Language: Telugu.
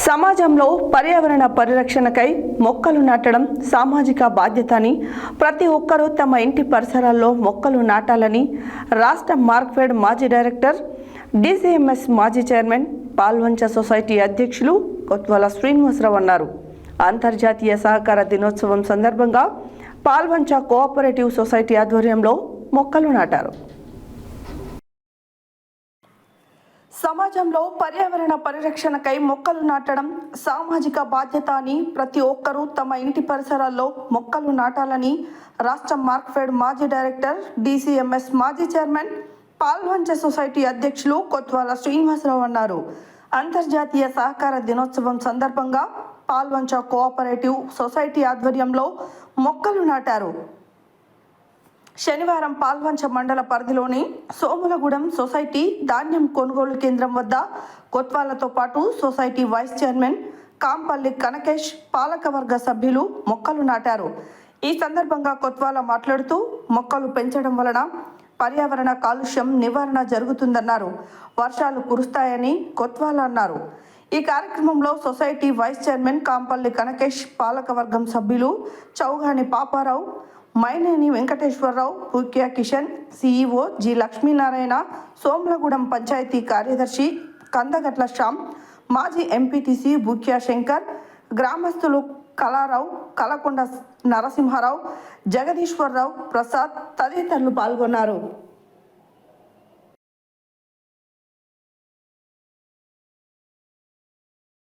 సమాజంలో పర్యావరణ పరిరక్షణకై మొక్కలు నాటడం సామాజిక బాధ్యత అని ప్రతి ఒక్కరూ తమ ఇంటి పరిసరాల్లో మొక్కలు నాటాలని రాష్ట్ర మార్క్ఫెడ్ మాజీ డైరెక్టర్, డీసీఎంఎస్ మాజీ చైర్మన్, పాల్వంచ సొసైటీ అధ్యక్షులు కొత్వాల శ్రీనివాసరావు అన్నారు. అంతర్జాతీయ సహకార దినోత్సవం సందర్భంగా పాల్వంచ కోఆపరేటివ్ సొసైటీ ఆధ్వర్యంలో మొక్కలు నాటారు. సమాజంలో పర్యావరణ పరిరక్షణకై మొక్కలు నాటడం సామాజిక బాధ్యత అని ప్రతి ఒక్కరూ తమ ఇంటి పరిసరాల్లో మొక్కలు నాటాలని రాష్ట్ర మార్క్ఫెడ్ మాజీ డైరెక్టర్, డీసీఎంఎస్ మాజీ చైర్మన్, పాల్వంచ సొసైటీ అధ్యక్షులు కొత్వాల శ్రీనివాసరావు అన్నారు. అంతర్జాతీయ సహకార దినోత్సవం సందర్భంగా పాల్వంచ కోఆపరేటివ్ సొసైటీ ఆధ్వర్యంలో మొక్కలు నాటారు. శనివారం పాల్వంచ మండల పరిధిలోని సోములగూడెం సొసైటీ ధాన్యం కొనుగోలు కేంద్రం వద్ద కొత్వాలతో పాటు society vice chairman Kampalli Kanakesh, పాలకవర్గ సభ్యులు మొక్కలు నాటారు. ఈ సందర్భంగా కొత్వాల మాట్లాడుతూ మొక్కలు పెంచడం వలన పర్యావరణ కాలుష్యం నివారణ జరుగుతుందన్నారు. వర్షాలు కురుస్తాయని కొత్వాల అన్నారు. ఈ కార్యక్రమంలో society vice chairman Kampalli Kanakesh, పాలకవర్గం సభ్యులు చౌగాని పాపారావు, మైనేని వెంకటేశ్వరరావు, పుక్యా కిషన్, సిఇఓ జి లక్ష్మీనారాయణ, సోములగూడెం పంచాయతీ కార్యదర్శి కందగట్ల శ్యామ్, మాజీ ఎంపీటీసీ బుక్యా శంకర్, గ్రామస్తులు కళారావు, కలకొండ నరసింహారావు, జగదీశ్వరరావు, ప్రసాద్ తదితరులు పాల్గొన్నారు.